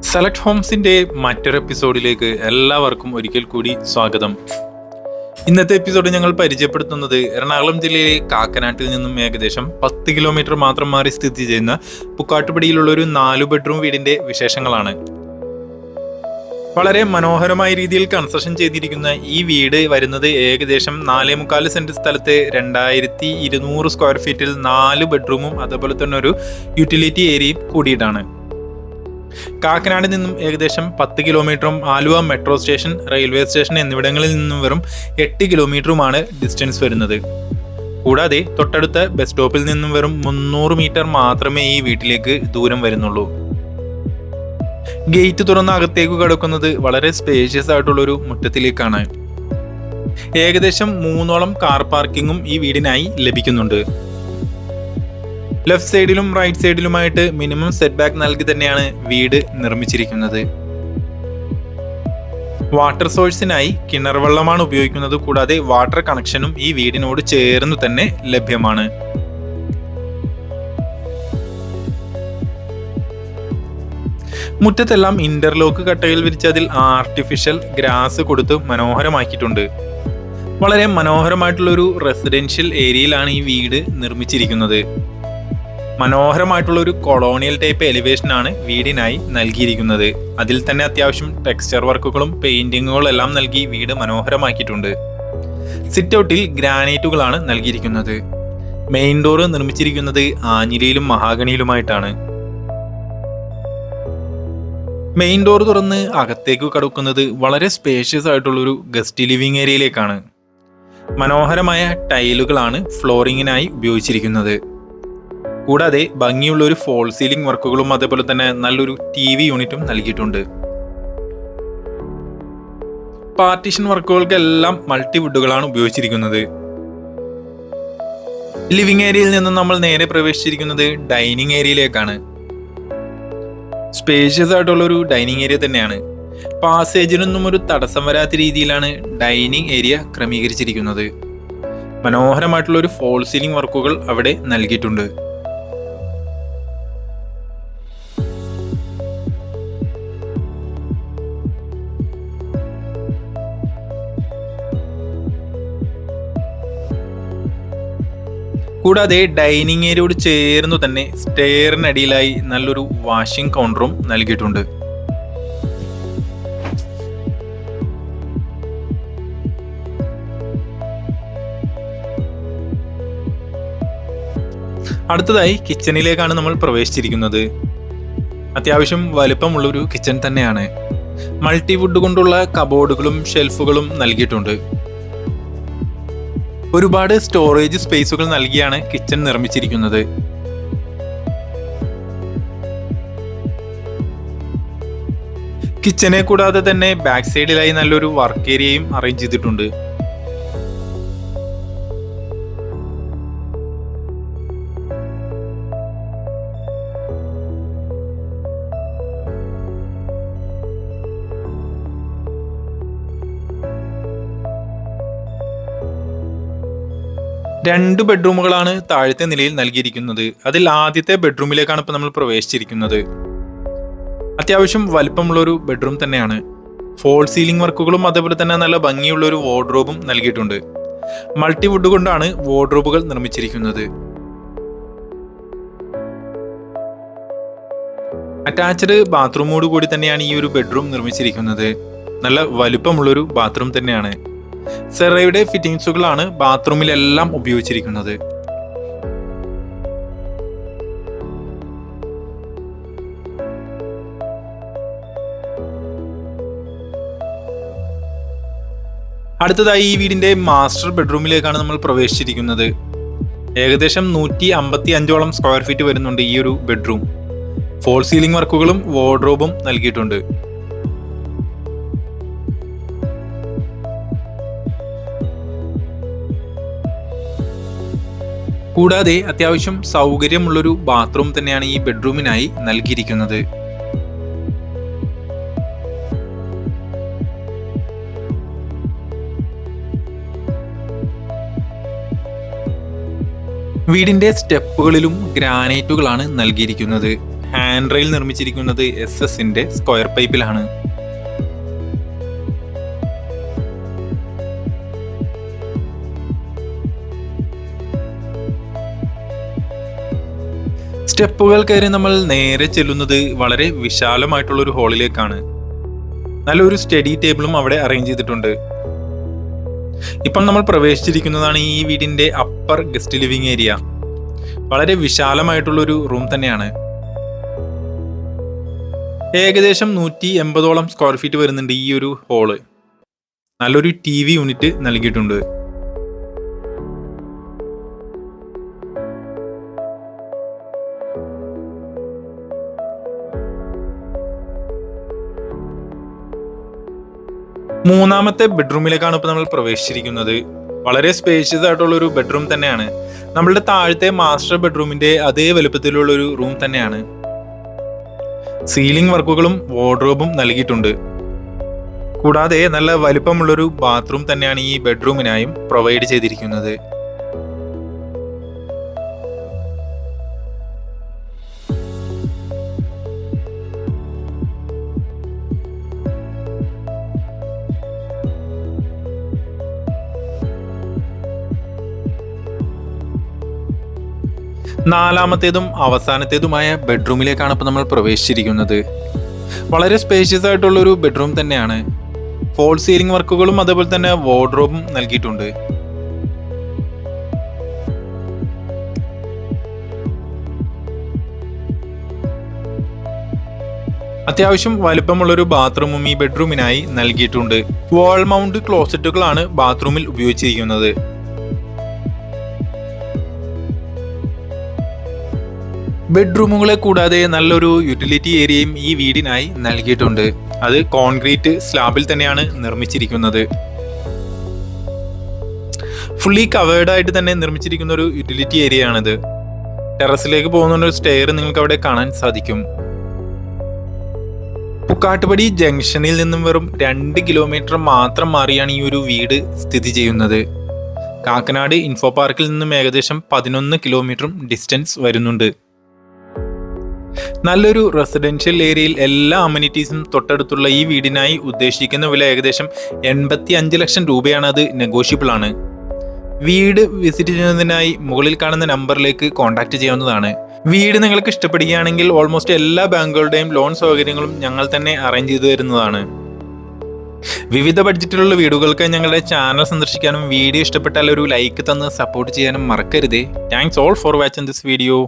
Select ഹോംസിന്റെ മറ്റൊരു എപ്പിസോഡിലേക്ക് എല്ലാവർക്കും ഒരിക്കൽ കൂടി സ്വാഗതം. ഇന്നത്തെ എപ്പിസോഡ് ഞങ്ങൾ പരിചയപ്പെടുത്തുന്നത് എറണാകുളം ജില്ലയിലെ കാക്കനാട്ടിൽ നിന്നും ഏകദേശം 10 കിലോമീറ്റർ മാത്രം മാറി സ്ഥിതി ചെയ്യുന്ന പുക്കാട്ടുപടിയിലുള്ള ഒരു 4 ബെഡ്റൂം വീടിന്റെ വിശേഷങ്ങളാണ്. വളരെ മനോഹരമായ രീതിയിൽ കൺസ്ട്രക്ഷൻ ചെയ്തിരിക്കുന്ന ഈ വീട് വരുന്നത് ഏകദേശം 4.25 സെന്റ് സ്ഥലത്ത് 2200 സ്ക്വയർ ഫീറ്റിൽ 4 ബെഡ്റൂമും അതുപോലെ തന്നെ ഒരു യൂട്ടിലിറ്റി ഏരിയയും കൂടിയിട്ടാണ്. കാക്കനാട് നിന്നും ഏകദേശം 10 കിലോമീറ്ററും Aluva metro station, railway station എന്നിവിടങ്ങളിൽ നിന്നും വെറും 8 കിലോമീറ്ററുമാണ് ഡിസ്റ്റൻസ് വരുന്നത്. കൂടാതെ തൊട്ടടുത്ത ബസ് സ്റ്റോപ്പിൽ നിന്നും വെറും 300 മീറ്റർ മാത്രമേ ഈ വീട്ടിലേക്ക് ദൂരം വരുന്നുള്ളൂ. ഗേറ്റ് തുറന്ന അകത്തേക്ക് കടക്കുന്നത് വളരെ സ്പേഷ്യസ് ആയിട്ടുള്ളൊരു മുറ്റത്തിലേക്കാണ്. ഏകദേശം 3ഓളം കാർ പാർക്കിങ്ങും ഈ വീടിനായി ലഭിക്കുന്നുണ്ട്. ലെഫ്റ്റ് സൈഡിലും റൈറ്റ് സൈഡിലുമായിട്ട് മിനിമം സെറ്റ് ബാക്ക് നൽകി തന്നെയാണ് വീട് നിർമ്മിച്ചിരിക്കുന്നത്. വാട്ടർ സോഴ്സിനായി കിണർ വെള്ളമാണ് ഉപയോഗിക്കുന്നത്. കൂടാതെ വാട്ടർ കണക്ഷനും ഈ വീടിനോട് ചേർന്ന് തന്നെ ലഭ്യമാണ്. മുറ്റത്തെല്ലാം ഇന്റർലോക്ക് കട്ടകൾ വിരിച്ച് അതിൽ ആർട്ടിഫിഷ്യൽ ഗ്രാസ് കൊടുത്ത് മനോഹരമാക്കിയിട്ടുണ്ട്. വളരെ മനോഹരമായിട്ടുള്ളൊരു റെസിഡൻഷ്യൽ ഏരിയയിലാണ് ഈ വീട് നിർമ്മിച്ചിരിക്കുന്നത്. മനോഹരമായിട്ടുള്ള ഒരു കൊളോണിയൽ ടൈപ്പ് എലിവേഷനാണ് വീടിനായി നൽകിയിരിക്കുന്നത്. അതിൽ തന്നെ അത്യാവശ്യം ടെക്സ്ചർ വർക്കുകളും പെയിന്റിങ്ങുകളും എല്ലാം നൽകി വീട് മനോഹരമാക്കിയിട്ടുണ്ട്. സിറ്റ് ഔട്ടിൽ ഗ്രാനൈറ്റുകളാണ് നൽകിയിരിക്കുന്നത്. മെയിൻ ഡോർ നിർമ്മിച്ചിരിക്കുന്നത് ആഞ്ഞിലിയിലും മഹാഗണിയിലുമായിട്ടാണ്. മെയിൻ ഡോർ തുറന്ന് അകത്തേക്ക് കടക്കുന്നത് വളരെ സ്പേഷ്യസ് ആയിട്ടുള്ളൊരു ഗസ്റ്റ് ലിവിംഗ് ഏരിയയിലേക്കാണ്. മനോഹരമായ ടൈലുകളാണ് ഫ്ലോറിങ്ങിനായി ഉപയോഗിച്ചിരിക്കുന്നത്. കൂടാതെ ഭംഗിയുള്ള ഒരു ഫോൾ സീലിംഗ് വർക്കുകളും അതേപോലെ തന്നെ നല്ലൊരു TV യൂണിറ്റും നൽകിയിട്ടുണ്ട്. പാർട്ടീഷൻ വർക്കുകൾക്കെല്ലാം മൾട്ടിവുഡുകളാണ് ഉപയോഗിച്ചിരിക്കുന്നത്. ലിവിംഗ് ഏരിയയിൽ നിന്ന് നമ്മൾ നേരെ പ്രവേശിച്ചിരിക്കുന്നത് ഡൈനിങ് ഏരിയയിലേക്കാണ്. സ്പേഷ്യസ് ആയിട്ടുള്ള ഒരു ഡൈനിങ് ഏരിയ തന്നെയാണ്. പാസേജിനൊന്നും ഒരു തടസ്സം വരാത്ത രീതിയിലാണ് ഡൈനിങ് ഏരിയ ക്രമീകരിച്ചിരിക്കുന്നത്. മനോഹരമായിട്ടുള്ള ഒരു ഫോൾ സീലിംഗ് വർക്കുകൾ അവിടെ നൽകിയിട്ടുണ്ട്. കൂടാതെ ഡൈനിങ് ഏരിയയോട് ചേർന്നു തന്നെ സ്റ്റെയറിനടിയിലായി നല്ലൊരു വാഷിംഗ് കൗണ്ടറും നൽകിയിട്ടുണ്ട്. അടുത്തതായി കിച്ചണിലേക്കാണ് നമ്മൾ പ്രവേശിച്ചിരിക്കുന്നത്. അത്യാവശ്യം വലുപ്പമുള്ളൊരു കിച്ചൺ തന്നെയാണ്. മൾട്ടിവുഡ് കൊണ്ടുള്ള കബോർഡുകളും ഷെൽഫുകളും നൽകിയിട്ടുണ്ട്. ഒരുപാട് സ്റ്റോറേജ് സ്പേസുകൾ നൽകിയാണ് കിച്ചൺ നിർമ്മിച്ചിരിക്കുന്നത്. കിച്ചനെ കൂടാതെ തന്നെ ബാക്ക് സൈഡിലായി നല്ലൊരു വർക്ക് ഏരിയയും അറേഞ്ച് ചെയ്തിട്ടുണ്ട്. രണ്ട് ബെഡ്റൂമുകളാണ് താഴത്തെ നിലയിൽ നൽകിയിരിക്കുന്നത്. അതിൽ ആദ്യത്തെ ബെഡ്റൂമിലേക്കാണ് ഇപ്പോൾ നമ്മൾ പ്രവേശിച്ചിരിക്കുന്നത്. അത്യാവശ്യം വലിപ്പമുള്ളൊരു ബെഡ്റൂം തന്നെയാണ്. ഫോൾ സീലിംഗ് വർക്കുകളും അതേപോലെ തന്നെ നല്ല ഭംഗിയുള്ളൊരു വാർഡ്രോബും നൽകിയിട്ടുണ്ട്. മൾട്ടിവുഡ് കൊണ്ടാണ് വാർഡ്രോബുകൾ നിർമ്മിച്ചിരിക്കുന്നത്. അറ്റാച്ച്ഡ് ബാത്റൂമോട് കൂടി തന്നെയാണ് ഈ ഒരു ബെഡ്റൂം നിർമ്മിച്ചിരിക്കുന്നത്. നല്ല വലിപ്പമുള്ളൊരു ബാത്റൂം തന്നെയാണ്. സെറയുടെ ഫിറ്റിംഗ്സുകളാണ് ബാത്റൂമിലെല്ലാം ഉപയോഗിച്ചിരിക്കുന്നത്. അടുത്തതായി ഈ വീടിന്റെ മാസ്റ്റർ ബെഡ്റൂമിലേക്കാണ് നമ്മൾ പ്രവേശിച്ചിരിക്കുന്നത്. ഏകദേശം 155ഓളം സ്ക്വയർ ഫീറ്റ് വരുന്നുണ്ട് ഈ ഒരു ബെഡ്റൂം. ഫോൾ സീലിംഗ് വർക്കുകളും വാർഡ്രോബും നൽകിയിട്ടുണ്ട്. കൂടാതെ അത്യാവശ്യം സൗകര്യമുള്ളൊരു ബാത്റൂം തന്നെയാണ് ഈ ബെഡ്റൂമിനായി നൽകിയിരിക്കുന്നത്. വീടിന്റെ സ്റ്റെപ്പുകളിലും ഗ്രാനൈറ്റുകളാണ് നൽകിയിരിക്കുന്നത്. ഹാൻഡ് റെയിൽ നിർമ്മിച്ചിരിക്കുന്നത് SS-ന്റെ സ്ക്വയർ പൈപ്പിലാണ്. സ്റ്റെപ്പുകൾ കയറി നമ്മൾ നേരെ ചെല്ലുന്നത് വളരെ വിശാലമായിട്ടുള്ള ഒരു ഹാളിലേക്കാണ്. നല്ലൊരു സ്റ്റഡി ടേബിളും അവിടെ അറേഞ്ച് ചെയ്തിട്ടുണ്ട്. ഇപ്പം നമ്മൾ പ്രവേശിച്ചിരിക്കുന്നതാണ് ഈ വീടിന്റെ അപ്പർ ഗസ്റ്റ് ലിവിംഗ് ഏരിയ. വളരെ വിശാലമായിട്ടുള്ളൊരു റൂം തന്നെയാണ്. ഏകദേശം 180ഓളം സ്ക്വയർ ഫീറ്റ് വരുന്നുണ്ട് ഈ ഒരു ഹാള്. നല്ലൊരു TV യൂണിറ്റ് നൽകിയിട്ടുണ്ട്. മൂന്നാമത്തെ ബെഡ്റൂമിലേക്കാണ് ഇപ്പോൾ നമ്മൾ പ്രവേശിച്ചിരിക്കുന്നത്. വളരെ സ്പേഷ്യസ് ആയിട്ടുള്ള ഒരു ബെഡ്റൂം തന്നെയാണ്. നമ്മളുടെ താഴത്തെ മാസ്റ്റർ ബെഡ്റൂമിന്റെ അതേ വലുപ്പത്തിലുള്ള ഒരു റൂം തന്നെയാണ്. സീലിംഗ് വർക്കുകളും വാർഡ്രോബും നൽകിയിട്ടുണ്ട്. കൂടാതെ നല്ല വലിപ്പമുള്ളൊരു ബാത്റൂം തന്നെയാണ് ഈ ബെഡ്റൂമിനായും പ്രൊവൈഡ് ചെയ്തിരിക്കുന്നത്. നാലാമത്തേതും അവസാനത്തേതുമായ ബെഡ്റൂമിലേക്കാണ് ഇപ്പോൾ നമ്മൾ പ്രവേശിച്ചിരിക്കുന്നത്. വളരെ സ്പേഷ്യസ് ആയിട്ടുള്ളൊരു ബെഡ്റൂം തന്നെയാണ്. ഫോൾ സീലിംഗ് വർക്കുകളും അതേപോലെ തന്നെ വാർഡ്രോബും നൽകിയിട്ടുണ്ട്. അത്യാവശ്യം വലുപ്പമുള്ളൊരു ബാത്റൂമും ഈ ബെഡ്റൂമിനായി നൽകിയിട്ടുണ്ട്. വാൾ മൗണ്ട് ക്ലോസറ്റുകളാണ് ബാത്റൂമിൽ ഉപയോഗിച്ചിരിക്കുന്നത്. ബെഡ്റൂമുകളെ കൂടാതെ നല്ലൊരു യൂട്ടിലിറ്റി ഏരിയയും ഈ വീടിനായി നൽകിയിട്ടുണ്ട്. അത് കോൺക്രീറ്റ് സ്ലാബിൽ തന്നെയാണ് നിർമ്മിച്ചിരിക്കുന്നത്. ഫുള്ളി കവേർഡ് ആയിട്ട് തന്നെ നിർമ്മിച്ചിരിക്കുന്ന ഒരു യൂട്ടിലിറ്റി ഏരിയ ആണിത്. ടെറസിലേക്ക് പോകുന്ന ഒരു സ്റ്റെയർ നിങ്ങൾക്ക് അവിടെ കാണാൻ സാധിക്കും. പുക്കാട്ടുപടി ജംഗ്ഷനിൽ നിന്നും വെറും 2 കിലോമീറ്റർ മാത്രം മാറിയാണ് ഈ ഒരു വീട് സ്ഥിതി ചെയ്യുന്നത്. കാക്കനാട് ഇൻഫോ പാർക്കിൽ നിന്നും ഏകദേശം 11 കിലോമീറ്ററും ഡിസ്റ്റൻസ് വരുന്നുണ്ട്. നല്ലൊരു റെസിഡൻഷ്യൽ ഏരിയയിൽ എല്ലാ അമ്യൂണിറ്റീസും തൊട്ടടുത്തുള്ള ഈ വീടിനായി ഉദ്ദേശിക്കുന്ന വില ഏകദേശം 85 ലക്ഷം രൂപയാണ്. അത് നെഗോഷ്യബിൾ ആണ്. വീട് വിസിറ്റ് ചെയ്യുന്നതിനായി മുകളിൽ കാണുന്ന നമ്പറിലേക്ക് കോൺടാക്ട് ചെയ്യാവുന്നതാണ്. വീട് നിങ്ങൾക്ക് ഇഷ്ടപ്പെടുകയാണെങ്കിൽ ഓൾമോസ്റ്റ് എല്ലാ ബാങ്കുകളുടെയും ലോൺ സൗകര്യങ്ങളും ഞങ്ങൾ തന്നെ അറേഞ്ച് ചെയ്തു തരുന്നതാണ്. വിവിധ ബഡ്ജറ്റിലുള്ള വീടുകൾക്ക് ഞങ്ങളുടെ ചാനൽ സന്ദർശിക്കാനും വീഡിയോ ഇഷ്ടപ്പെട്ടാൽ ഒരു ലൈക്ക് തന്ന് സപ്പോർട്ട് ചെയ്യാനും മറക്കരുതേ. Thanks all for watching this video.